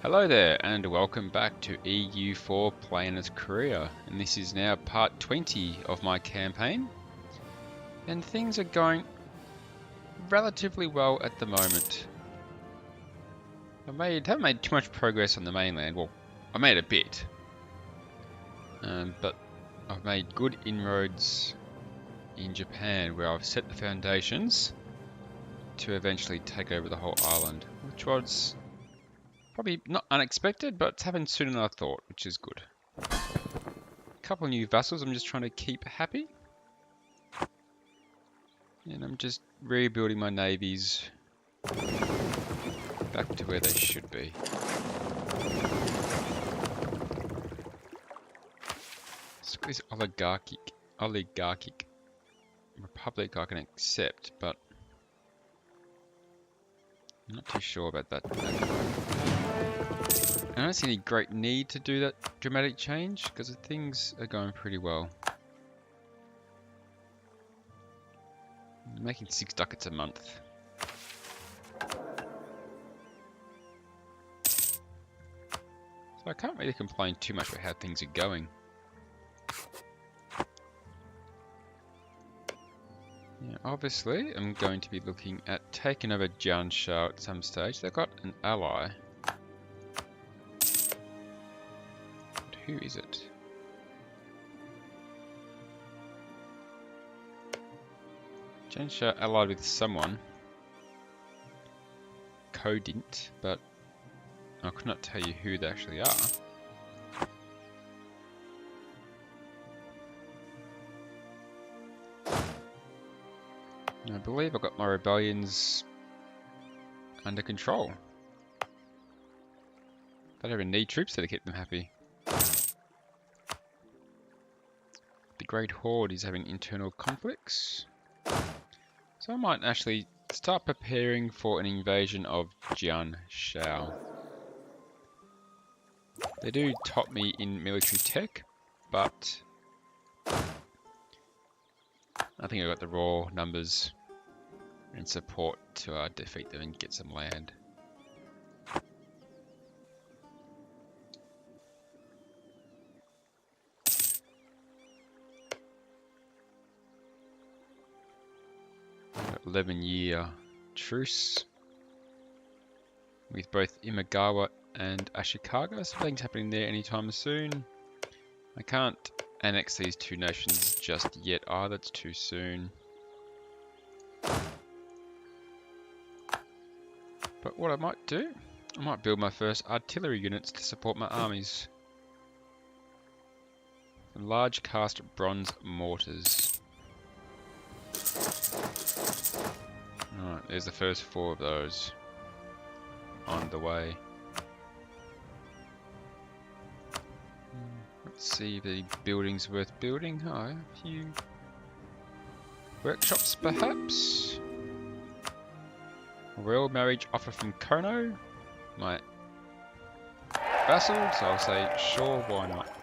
Hello there and welcome back to EU4 Planner's Career, and this is now part 20 of my campaign, and things are going relatively well at the moment. Haven't made too much progress on the mainland. Well, I made a bit, but I've made good inroads in Japan, where I've set the foundations to eventually take over the whole island, which was probably not unexpected, but it's happened sooner than I thought, which is good. A couple of new vassals I'm just trying to keep happy. And I'm just rebuilding my navies back to where they should be. Let's look at this oligarchic republic I can accept, but I'm not too sure about that. I don't see any great need to do that dramatic change because things are going pretty well. I'm making 6 ducats a month. So I can't really complain too much about how things are going. Yeah, obviously, I'm going to be looking at taking over Jiansha at some stage. They've got an ally. But who is it? Jiansha allied with someone. Codint, but I could not tell you who they actually are. I believe I've got my rebellions under control. I don't even need troops there to keep them happy. The Great Horde is having internal conflicts. So I might actually start preparing for an invasion of Jianshao. They do top me in military tech, but I think I've got the raw numbers and support to defeat them and get some land. Got 11-year truce with both Imagawa and Ashikaga, so nothing's happening there anytime soon. I can't annex these two nations just yet either, it's too soon. But what I might do, I might build my first artillery units to support my armies. Large cast bronze mortars. Alright, there's the first 4 of those on the way. Let's see if the building's worth building. Oh, a few workshops perhaps. A royal marriage offer from Kono, my vassal, so I'll say sure, why not.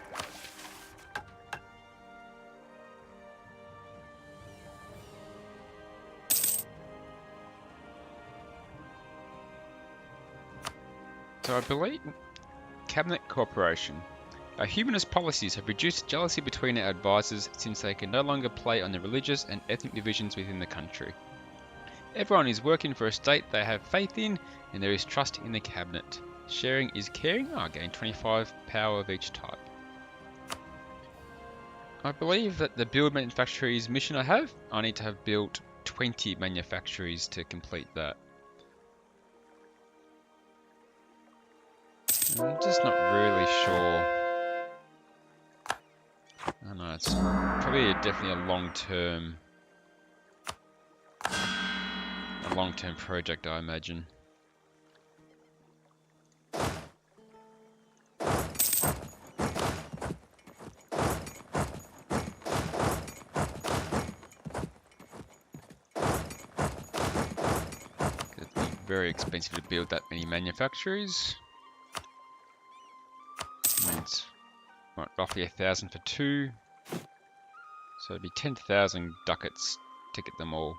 So I believe Cabinet Cooperation. Our humanist policies have reduced jealousy between our advisors since they can no longer play on the religious and ethnic divisions within the country. Everyone is working for a state they have faith in, and there is trust in the cabinet. Sharing is caring. I gain 25 power of each type. I believe that the build manufactories mission I need to have built 20 manufactories to complete that. I'm just not really sure. I don't know, it's probably definitely a long-term project, I imagine. It'd be very expensive to build that many manufactories. It's roughly 1,000 for 2, so it'd be 10,000 ducats to get them all.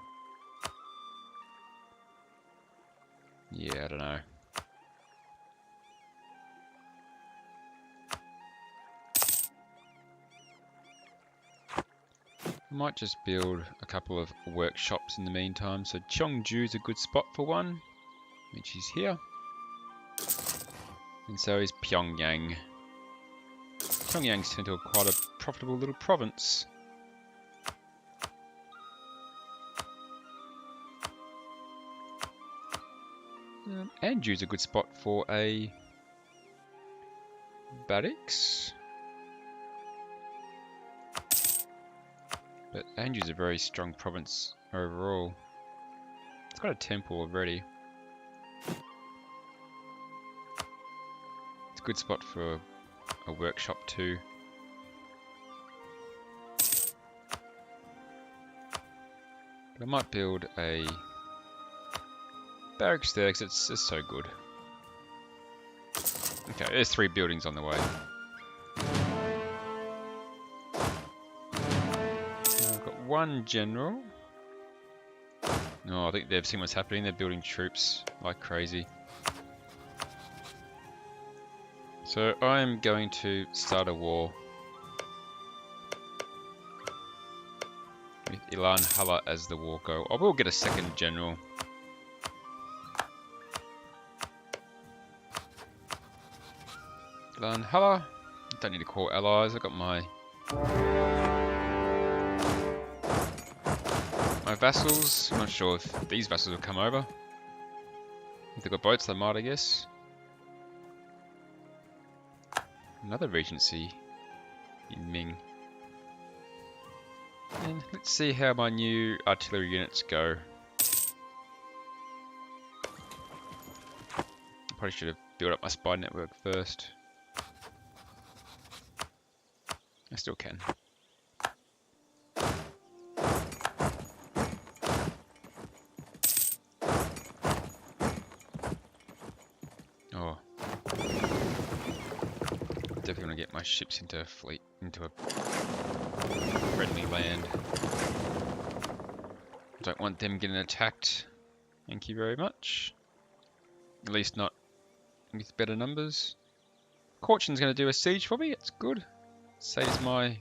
Yeah, I don't know. I might just build a couple of workshops in the meantime. So Cheongju's a good spot for one, which is here. And so is Pyongyang. Pyongyang's turned into quite a profitable little province. Anju's a good spot for a barracks. But Anju's a very strong province overall. It's got a temple already. It's a good spot for a workshop too. But I might build a barracks there because it's just so good. Okay, there's 3 buildings on the way. Now I've got 1 general. No, I think they've seen what's happening. They're building troops like crazy. So I'm going to start a war with Ilan Hala as the war goal. I will get a 2nd general. Ilan Hala. Don't need to call allies. I've got my vassals. I'm not sure if these vassals will come over. If they've got boats, they might, I guess. Another regency in Ming. And let's see how my new artillery units go. Probably should have built up my spy network first. I still can. Oh. Definitely want to get my ships into a fleet, into a friendly land. Don't want them getting attacked. Thank you very much. At least not with better numbers. Caution's going to do a siege for me. It's good. Saves my...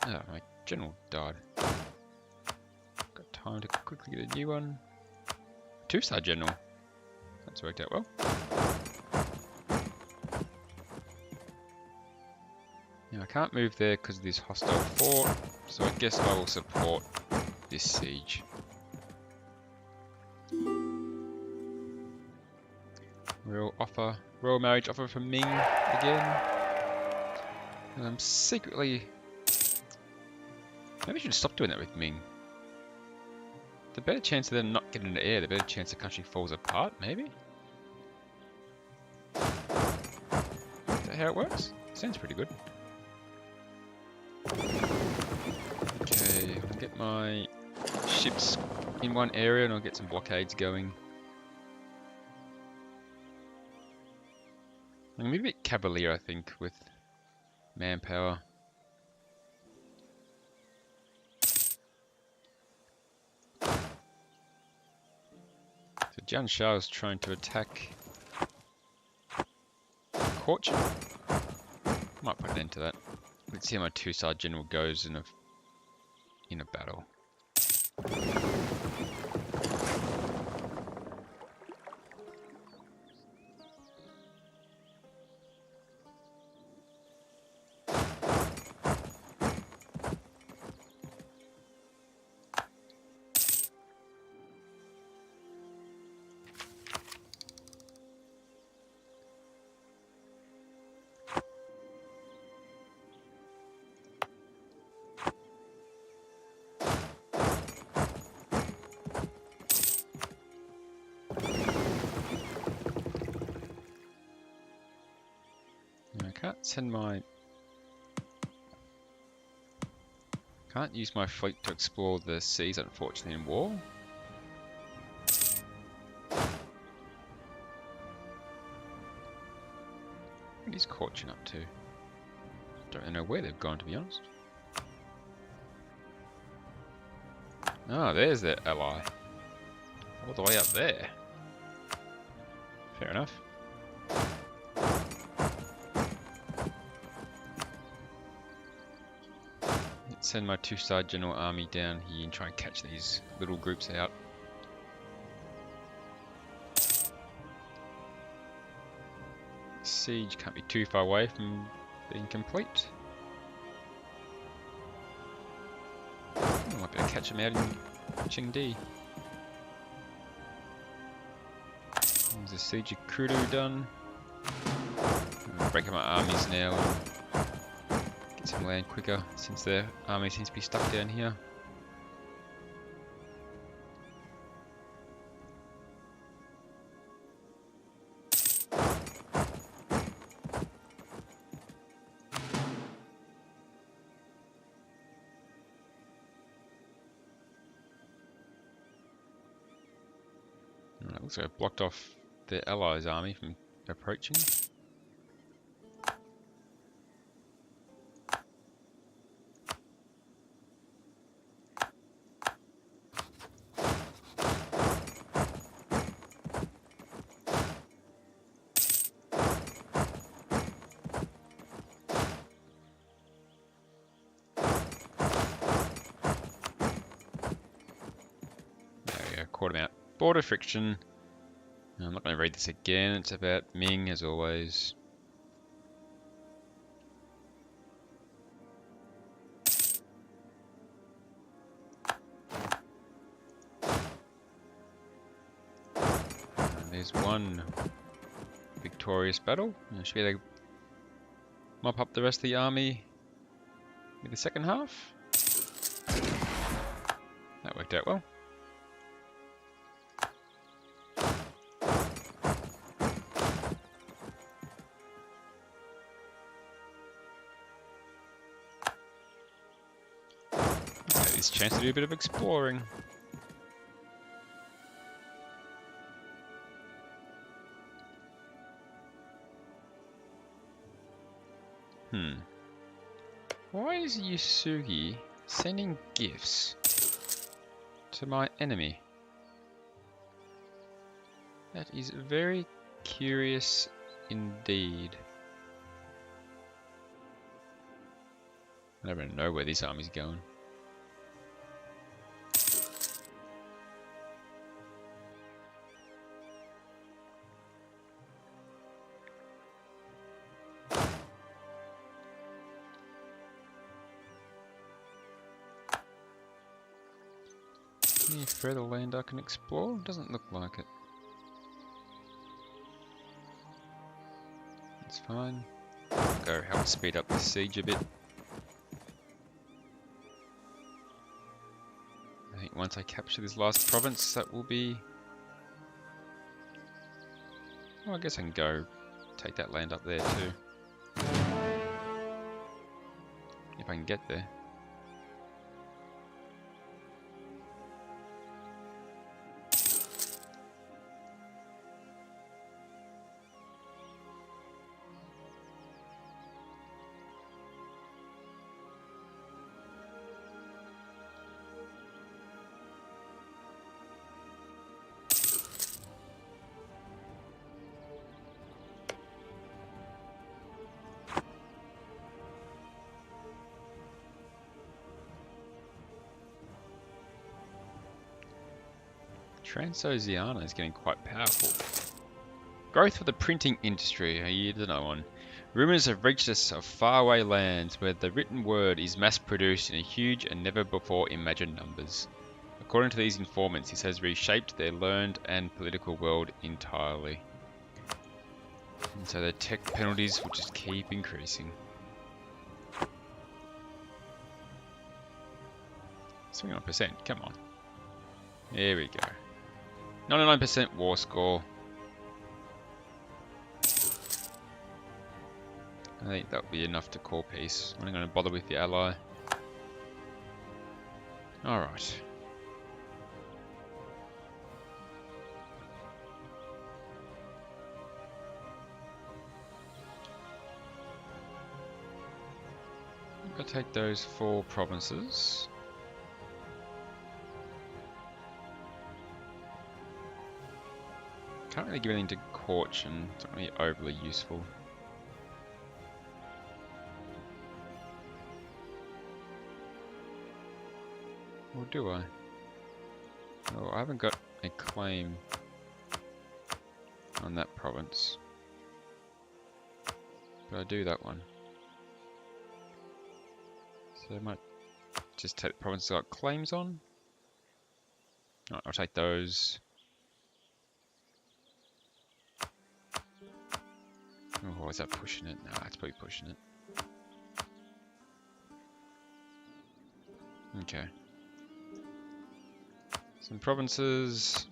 Oh, my general died. Got time to quickly get a new one. 2-star general. That's worked out well. Now I can't move there because of this hostile fort, so I guess I will support this siege. Royal marriage offer from Ming again. And I'm secretly... Maybe I should stop doing that with Ming. The better chance of them not getting into air, the better chance the country falls apart, maybe? Is that how it works? Sounds pretty good. Okay, I'll get my ships in one area and I'll get some blockades going. I'm gonna be a bit cavalier, I think, with manpower. So Jian Shao is trying to attack Caution. Might put an end to that. Let's see how my 2-star general goes in a battle. Can't use my fleet to explore the seas, unfortunately, in war. What is Caution up to? Don't really know where they've gone, to be honest. Ah, there's their ally. All the way up there. Fair enough. Let's send my 2-star general army down here and try and catch these little groups out. Siege can't be too far away from being complete. I might be able to catch them out in Chengdi. There's the siege of Kudu done. I'm breaking my armies now and get some land quicker since their army seems to be stuck down here. Looks like I've blocked off the Allies' army from approaching. There we go, caught him out. Border friction. I'm not going to read this again, it's about Ming as always. And there's one victorious battle. I should be able to mop up the rest of the army in the second half. That worked out well. This chance to do a bit of exploring. Why is Yusugi sending gifts to my enemy? That is very curious indeed. I don't even know where this army's going. Any further land I can explore? Doesn't look like it. That's fine. Go help speed up the siege a bit. I think once I capture this last province, that will be... Well, I guess I can go take that land up there too. If I can get there. Transoceania is getting quite powerful. Growth for the printing industry, I don't know one. Rumours have reached us of faraway lands where the written word is mass-produced in a huge and never-before-imagined numbers. According to these informants, this has reshaped their learned and political world entirely. And so the tech penalties will just keep increasing. Swing on percent, come on. There we go. 99% war score. I think that'll be enough to call peace. I'm not going to bother with the ally. Alright. I'll take those 4 provinces. Can't really give anything to Caution, it's not going to be overly useful. Or do I? Oh, I haven't got a claim on that province. But I do that one. So I might just take the provinces I've got claims on. Alright, I'll take those. Oh, is that pushing it? No, it's probably pushing it. Okay. Some provinces.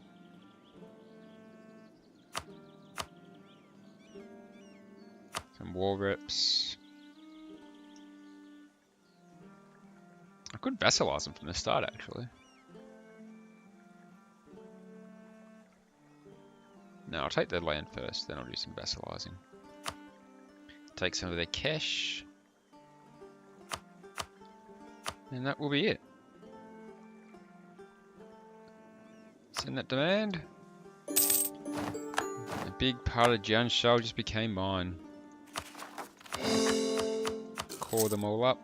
Some war reps. I could vassalize them from the start, actually. No, I'll take their land first, then I'll do some vassalizing. Take some of their cash. And that will be it. Send that demand. A big part of Jianshao just became mine. Core them all up.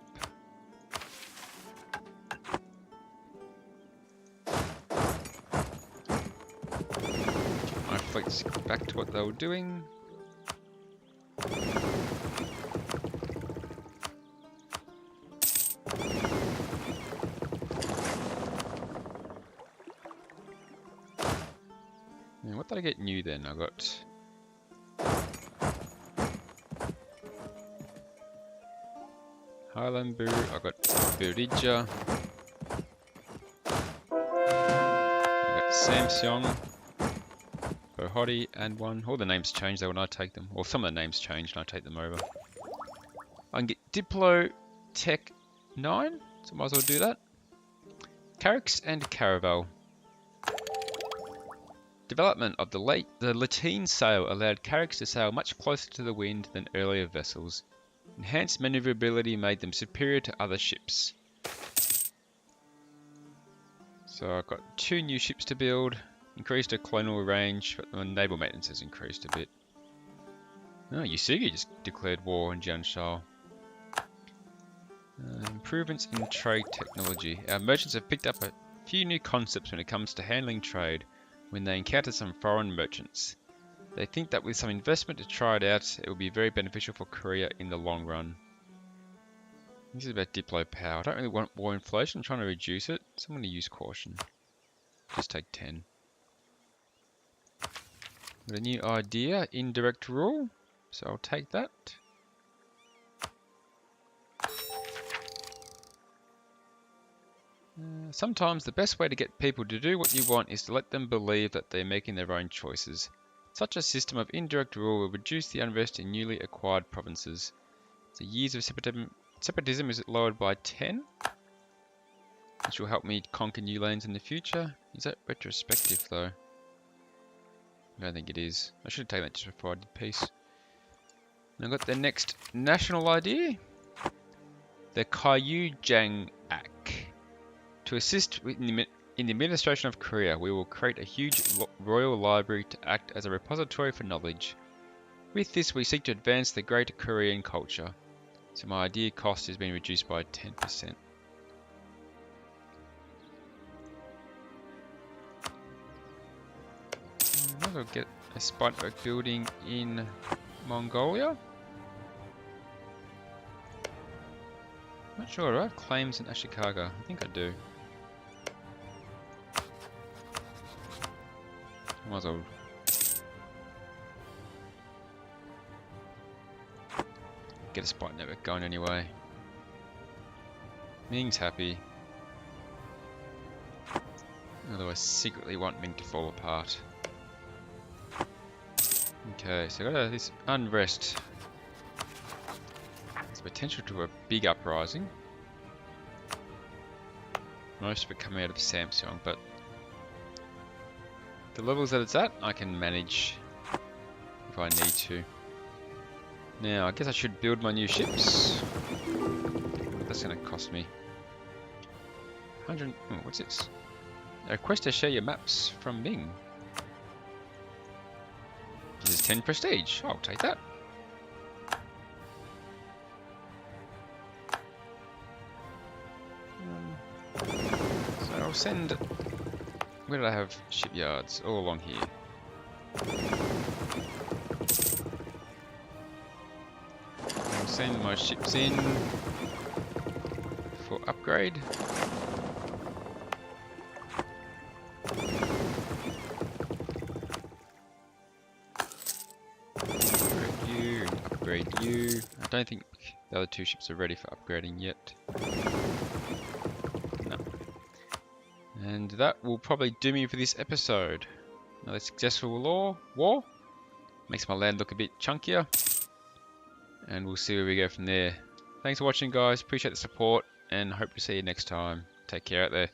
My fleets back to what they were doing. And what did I get new then? I got Highland Boo, I got Burija, I got Samseong, Bohoti, and one. All the names change though when I take them. Or some of the names change and I take them over. I can get Diplo Tech 9, so might as well do that. Carrax and Caravel. Development of the lateen sail allowed Carrax to sail much closer to the wind than earlier vessels. Enhanced maneuverability made them superior to other ships. So I've got 2 new ships to build. Increased a colonial range, but the naval maintenance has increased a bit. Oh, Yusugi just declared war on Jianshao. Improvements in trade technology. Our merchants have picked up a few new concepts when it comes to handling trade when they encounter some foreign merchants. They think that with some investment to try it out, it will be very beneficial for Korea in the long run. This is about Diplo power. I don't really want war inflation. I'm trying to reduce it, so I'm going to use caution. Just take 10. Got a new idea, indirect rule, so I'll take that. Sometimes the best way to get people to do what you want is to let them believe that they're making their own choices. Such a system of indirect rule will reduce the unrest in newly acquired provinces. The years of separatism is lowered by 10, which will help me conquer new lands in the future. Is that retrospective though? I don't think it is. I should have taken that just before I did peace. And I've got the next national idea. The Kaiyujiang Act. To assist in the administration of Korea, we will create a huge royal library to act as a repository for knowledge. With this, we seek to advance the great Korean culture. So my idea cost has been reduced by 10%. Might as well get a spite work building in Mongolia. Not sure, do I have claims in Ashikaga? I think I do. Might as well get a spot network going anyway. Ming's happy. Although I secretly want Ming to fall apart. Okay, so I got this unrest. There's potential to a big uprising. Most of it coming out of Samseong, but the levels that it's at, I can manage if I need to. Now, I guess I should build my new ships. That's going to cost me 100. Oh, what's this? A request to share your maps from Ming. This is 10 prestige. I'll take that. So send... Where did I have shipyards? All along here. I'll send my ships in for upgrade. Upgrade you and upgrade you. I don't think the other two ships are ready for upgrading yet. No. And that will probably do me for this episode. Another successful war. Makes my land look a bit chunkier. And we'll see where we go from there. Thanks for watching, guys. Appreciate the support and hope to see you next time. Take care out there.